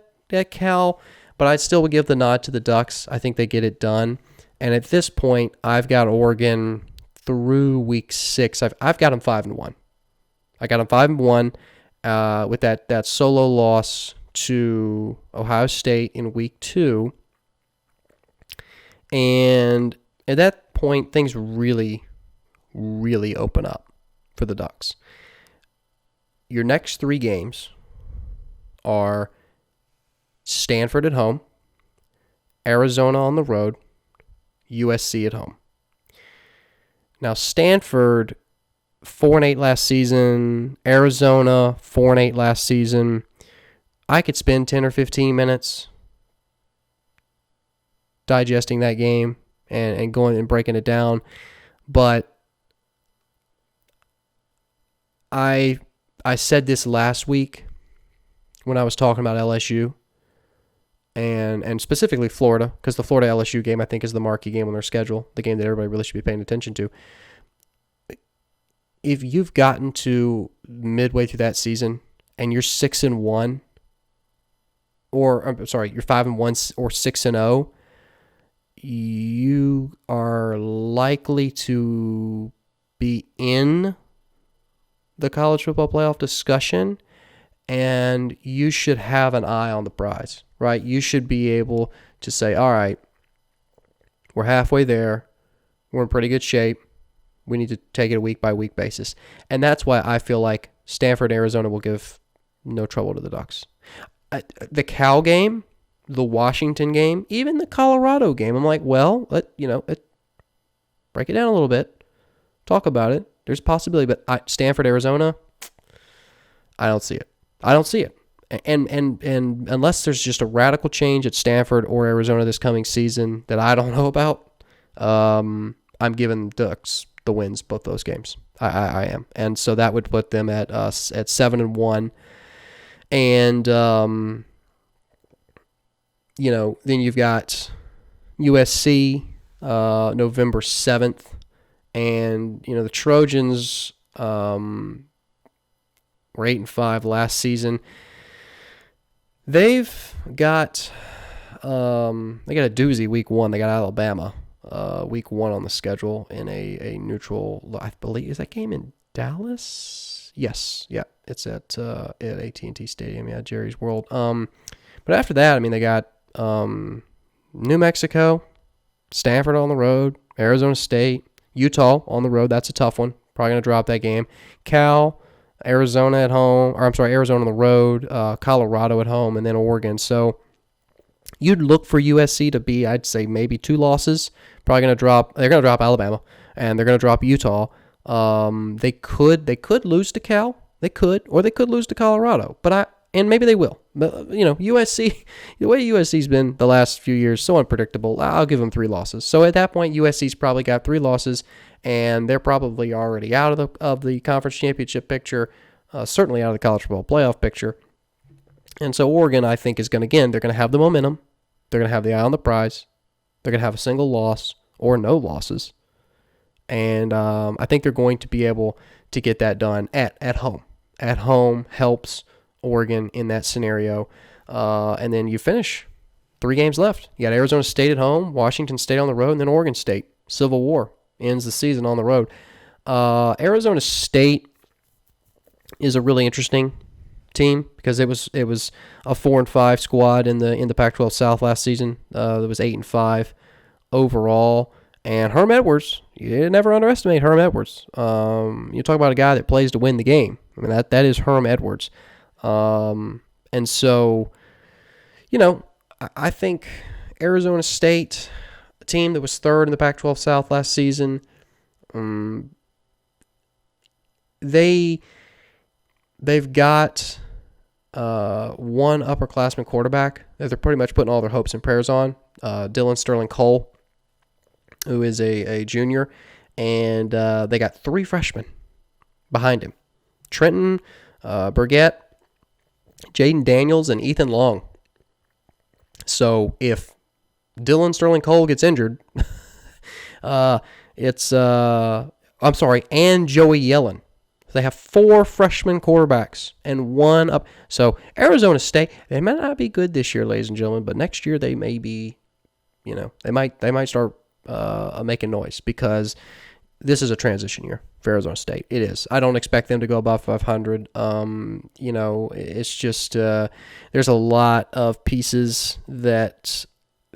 Cal, but I still would give the nod to the Ducks. I think they get it done. And at this point, I've got Oregon through week 6. I've got them 5-1. I got them 5-1 with that solo loss to Ohio State in week 2. And at that point, things really, really open up for the Ducks. Your next 3 games are Stanford at home, Arizona on the road, USC at home. Now, Stanford, 4-8 last season. Arizona, 4-8 last season. I could spend 10 or 15 minutes digesting that game and going and breaking it down. But I said this last week when I was talking about LSU and specifically Florida, because the Florida LSU game, I think, is the marquee game on their schedule, the game that everybody really should be paying attention to. If you've gotten to midway through that season and you're 6-1, or I'm sorry, you're 5-1 or 6-0, you are likely to be in the college football playoff discussion, and you should have an eye on the prize, right? You should be able to say, all right, we're halfway there. We're in pretty good shape. We need to take it a week-by-week basis. And that's why I feel like Stanford, Arizona will give no trouble to the Ducks. The Cal game, the Washington game, even the Colorado game, I'm like, well, break it down a little bit. Talk about it. There's a possibility, but Stanford, Arizona, I don't see it. I don't see it. And unless there's just a radical change at Stanford or Arizona this coming season that I don't know about, I'm giving Ducks the wins both those games. I am. And so that would put them at 7-1. And then you've got USC November 7th. And, the Trojans were 8-5 last season. They've got a doozy week 1. They got Alabama week 1 on the schedule in a neutral, I believe. Is that game in Dallas? Yes. Yeah. It's at AT&T Stadium. Yeah, Jerry's World. But after that, they got New Mexico, Stanford on the road, Arizona State, Utah on the road. That's a tough one. Probably going to drop that game. Cal, Arizona at home, Arizona on the road, Colorado at home, and then Oregon. So you'd look for USC to be, I'd say, maybe 2 losses. They're going to drop Alabama, and they're going to drop Utah. They could lose to Cal. They could lose to Colorado. And maybe they will. But, USC, the way USC's been the last few years, so unpredictable, I'll give them 3 losses. So at that point, USC's probably got 3 losses, and they're probably already out of the conference championship picture, certainly out of the college football playoff picture. And so Oregon, I think, they're going to have the momentum. They're going to have the eye on the prize. They're going to have a single loss or no losses. And I think they're going to be able to get that done at home. At home helps Oregon in that scenario. And then you finish 3 games left. You got Arizona State at home, Washington State on the road, and then Oregon State. Civil War ends the season on the road. Arizona State is a really interesting team because it was a 4-5 squad in the Pac-12 South last season. It was 8-5 overall. And Herm Edwards, you never underestimate Herm Edwards. You talk about a guy that plays to win the game. That is Herm Edwards. And so, I think Arizona State, a team that was 3rd in the Pac-12 South last season, they've got one upperclassman quarterback that they're pretty much putting all their hopes and prayers on, Dylan Sterling Cole, who is a junior, and they got 3 freshmen behind him. Trenton Burgett, Jaden Daniels, and Ethan Long. So if Dylan Sterling Cole gets injured, and Joey Yellen. They have 4 freshman quarterbacks and 1 up. So Arizona State, they might not be good this year, ladies and gentlemen, but next year they may be, they might start making noise, because this is a transition year for Arizona State. It is. I don't expect them to go above 500. It's just there's a lot of pieces that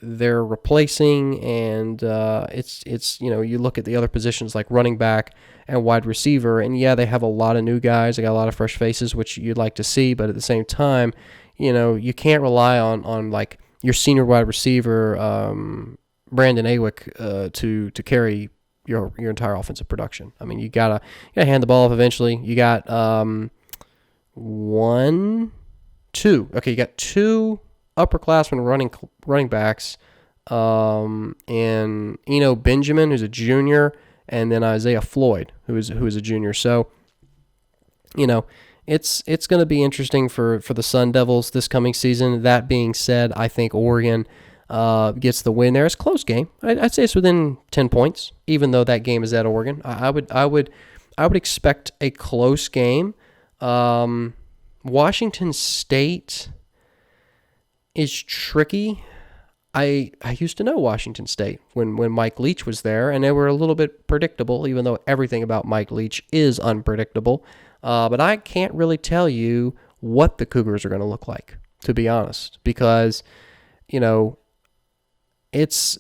they're replacing, and it's you look at the other positions like running back and wide receiver, and yeah, they have a lot of new guys. They got a lot of fresh faces, which you'd like to see, but at the same time, you can't rely on like your senior wide receiver, Brandon Aywick, to carry your entire offensive production. I mean, you gotta hand the ball off eventually. You got you got 2 upperclassmen running backs, and Eno Benjamin, who's a junior, and then Isaiah Floyd, who is a junior. So, it's going to be interesting for the Sun Devils this coming season. That being said, I think Oregon gets the win there. It's a close game. I'd say it's within 10 points, even though that game is at Oregon. I would expect a close game. Washington State is tricky. I used to know Washington State when Mike Leach was there, and they were a little bit predictable, even though everything about Mike Leach is unpredictable. But I can't really tell you what the Cougars are going to look like, to be honest, because, it's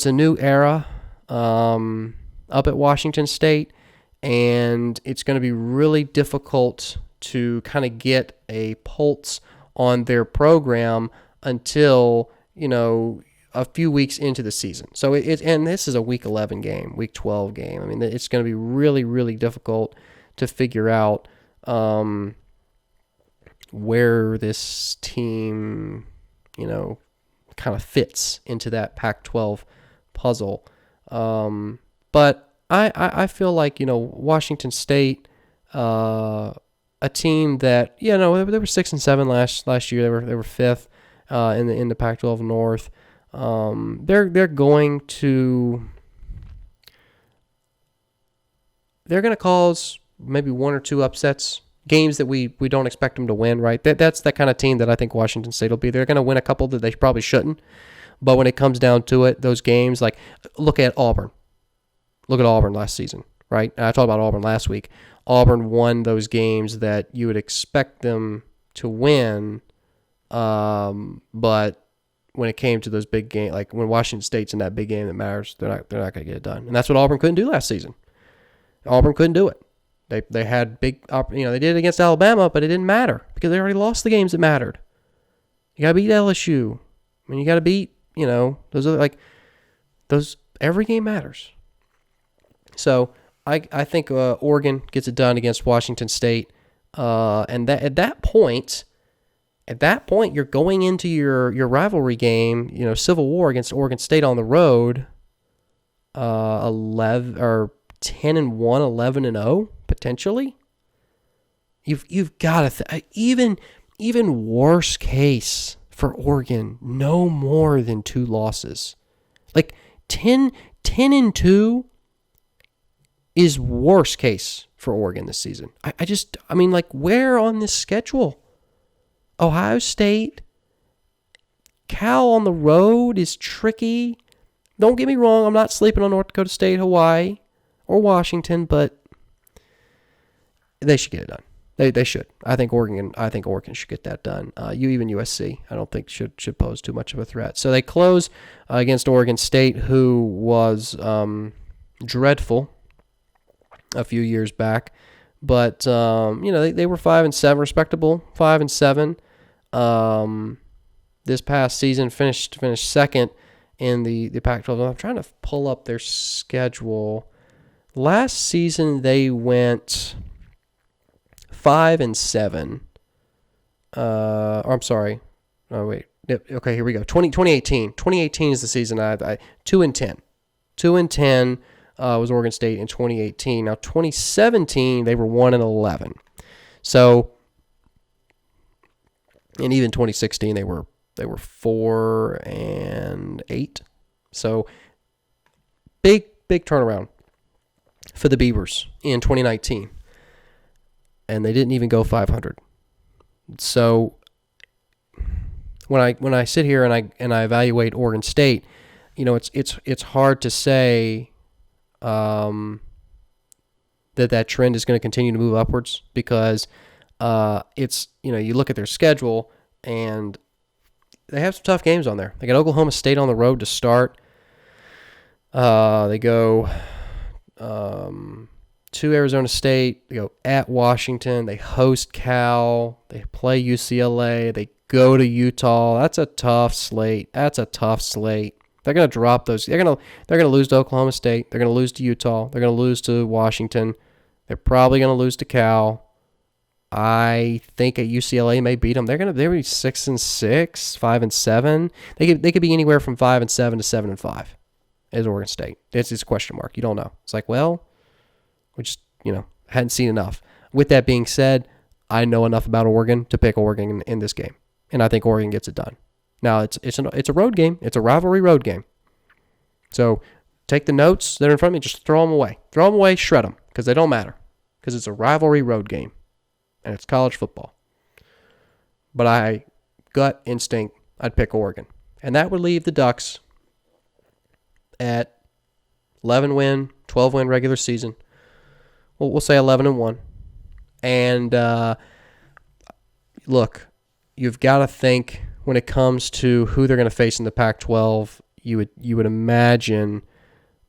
a new era up at Washington State, and it's going to be really difficult to kind of get a pulse on their program until, a few weeks into the season. So and this is a week 11 game, week 12 game. I mean, it's going to be really, really difficult to figure out where this team, kind of fits into that Pac-12 puzzle. But I feel like, Washington State, a team that, they were 6-7 last year. They were 5th in the Pac-12 North. They're going to cause maybe 1 or 2 upsets, games that we don't expect them to win, right? That's that kind of team that I think Washington State will be. They're going to win a couple that they probably shouldn't. But when it comes down to it, those games, like look at Auburn. Look at Auburn last season, right? I talked about Auburn last week. Auburn won those games that you would expect them to win, but when it came to those big games, like when Washington State's in that big game that matters, they're not going to get it done. And that's what Auburn couldn't do last season. Auburn couldn't do it. They had big, they did it against Alabama, but it didn't matter because they already lost the games that mattered. You got to beat LSU. I mean, you got to beat, those are those, every game matters. So I think Oregon gets it done against Washington State. And that at that point, you're going into your rivalry game, Civil War against Oregon State on the road, 10-1, 11-0 potentially. You've got to even worse case for Oregon, no more than 2 losses. Like 10-2 is worst case for Oregon this season. Where on this schedule? Ohio State, Cal on the road is tricky. Don't get me wrong, I'm not sleeping on North Dakota State, Hawaii, or Washington, but they should get it done. They should. I think Oregon should get that done. Even USC, I don't think should pose too much of a threat. So they close against Oregon State, who was dreadful a few years back, but they were 5-7, respectable 5-7. This past season finished second in the Pac-12. I'm trying to pull up their schedule. Last season they went 5-7. I'm sorry. Oh wait. Yep. Okay, here we go. 2018. 2018 is the season. 2-10. 2-10 was Oregon State in 2018. Now 2017 they were 1-11. So, and even 2016 they were 4-8. So big turnaround for the Beavers in 2019. and they didn't even go 500. So when I sit here and I evaluate Oregon State, it's hard to say that trend is going to continue to move upwards, because you look at their schedule and they have some tough games on there. They got Oklahoma State on the road to start. They go to Arizona State. They go at Washington. They host Cal. They play UCLA. They go to Utah. That's a tough slate. They're going to drop those. They're going to lose to Oklahoma State. They're going to lose to Utah. They're going to lose to Washington. They're probably going to lose to Cal. I think at UCLA may beat them. They're be 6-6, 5-7. They could be anywhere from 5-7 to 7-5 as Oregon State. It's a question mark. You don't know. It's like, well, we just hadn't seen enough. With that being said, I know enough about Oregon to pick Oregon in this game, and I think Oregon gets it done. Now it's a road game. It's a rivalry road game. So take the notes that are in front of me, just throw them away. Throw them away, shred them, because they don't matter. Because it's a rivalry road game, and it's college football. But gut instinct, I'd pick Oregon. And that would leave the Ducks at 11-win, 12-win regular season. Well, we'll say 11-1. And look, you've got to think when it comes to who they're going to face in the Pac-12. You would imagine.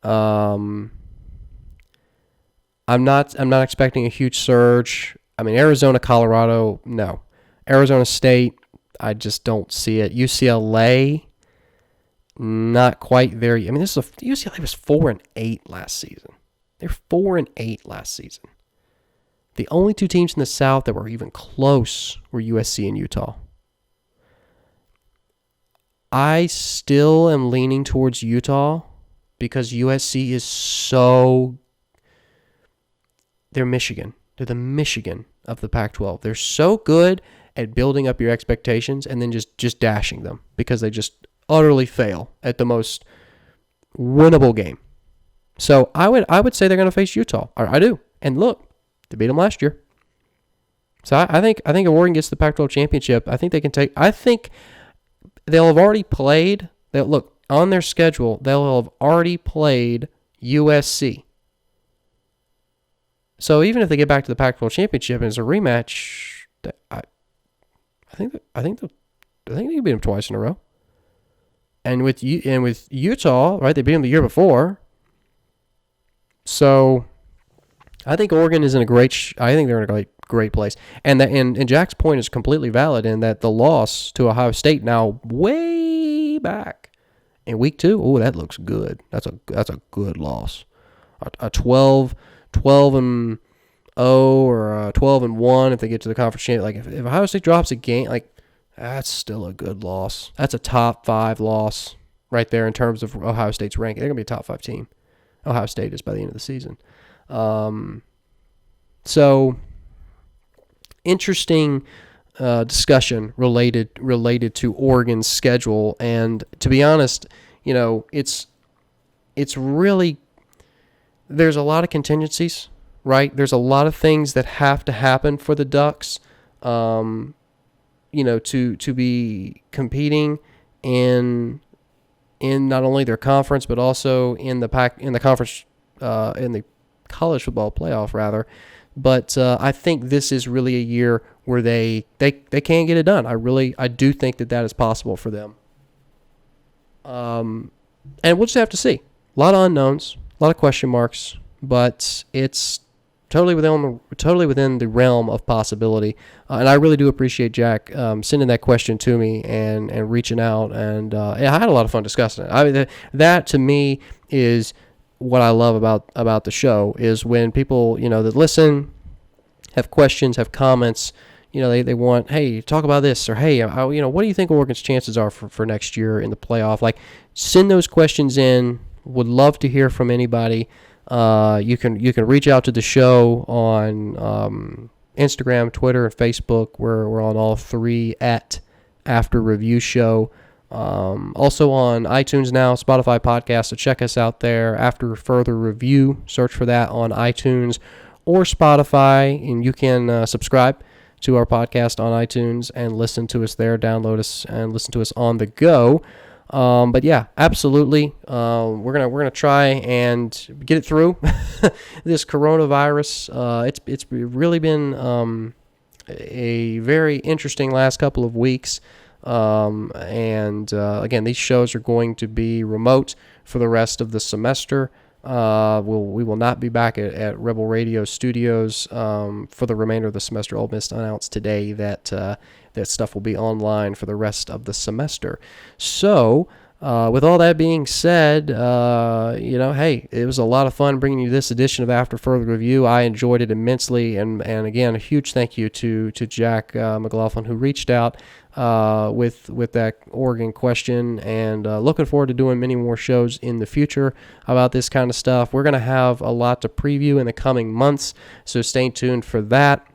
I'm not expecting a huge surge. I mean, Arizona, Colorado, no. Arizona State, I just don't see it. UCLA, not quite there. I mean, UCLA was 4-8 last season. They're 4-8 last season. The only two teams in the South that were even close were USC and Utah. I still am leaning towards Utah because USC is so... They're Michigan. They're the Michigan of the Pac-12. They're so good at building up your expectations and then just dashing them because they just utterly fail at the most winnable game. So I would say they're going to face Utah. I do. And look, they beat them last year. So I think if Oregon gets the Pac-12 championship, I think they can take. I think they'll have already played. Look, on their schedule, they'll have already played USC. So even if they get back to the Pac-12 championship and it's a rematch, I think they can beat them twice in a row. And with Utah, right? They beat them the year before. So I think Oregon is in a great. I think they're in a great place. And Jack's point is completely valid in that the loss to Ohio State now way back in week 2. Oh, that looks good. That's a good loss. A 12-0 or 12-1 if they get to the conference championship. Like if Ohio State drops a game, like that's still a good loss. That's a top 5 loss right there in terms of Ohio State's ranking. They're gonna be a top 5 team. Ohio State is by the end of the season. So interesting discussion related to Oregon's schedule, and to be honest, it's really, there's a lot of contingencies, right? There's a lot of things that have to happen for the Ducks, to be competing in not only their conference but also in the conference in the college football playoff rather. But I think this is really a year where they can get it done. I do think that is possible for them. And we'll just have to see. A lot of unknowns, a lot of question marks, but it's totally within the realm of possibility. And I really do appreciate Jack sending that question to me and reaching out. And I had a lot of fun discussing it. I mean, that to me is what I love about the show, is when people, that listen, have questions, have comments, they want, hey, talk about this, or hey, what do you think Oregon's chances are for next year in the playoff? Like, send those questions in. Would love to hear from anybody. You can reach out to the show on Instagram, Twitter, and Facebook. We're on all 3 at After Review Show. Also on iTunes now, Spotify podcast. So check us out there. After Further Review, search for that on iTunes, or Spotify, and you can subscribe to our podcast on iTunes and listen to us there, download us, and listen to us on the go. But yeah, absolutely. We're gonna try and get it through this coronavirus. It's really been a very interesting last couple of weeks. And again, these shows are going to be remote for the rest of the semester. We will not be back at Rebel Radio Studios for the remainder of the semester. Ole Miss announced today that that stuff will be online for the rest of the semester. So, with all that being said, hey, it was a lot of fun bringing you this edition of After Further Review. I enjoyed it immensely, and again, a huge thank you to Jack McLaughlin, who reached out with that Oregon question, and looking forward to doing many more shows in the future about this kind of stuff. We're going to have a lot to preview in the coming months, so stay tuned for that.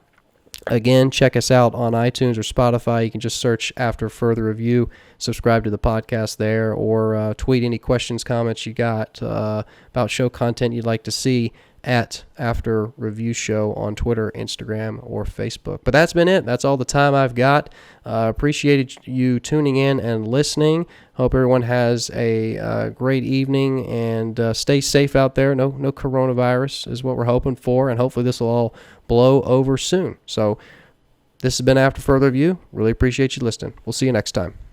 Again, check us out on iTunes or Spotify. You can just search After Further Review, subscribe to the podcast there, or tweet any questions, comments you got about show content you'd like to see at After Review Show on Twitter, Instagram, or Facebook. But that's been it. That's all the time I've got. Appreciated you tuning in and listening. Hope everyone has a great evening, and stay safe out there. No coronavirus is what we're hoping for, and hopefully this will all blow over soon. So this has been After Further Review. Really appreciate you listening. We'll see you next time.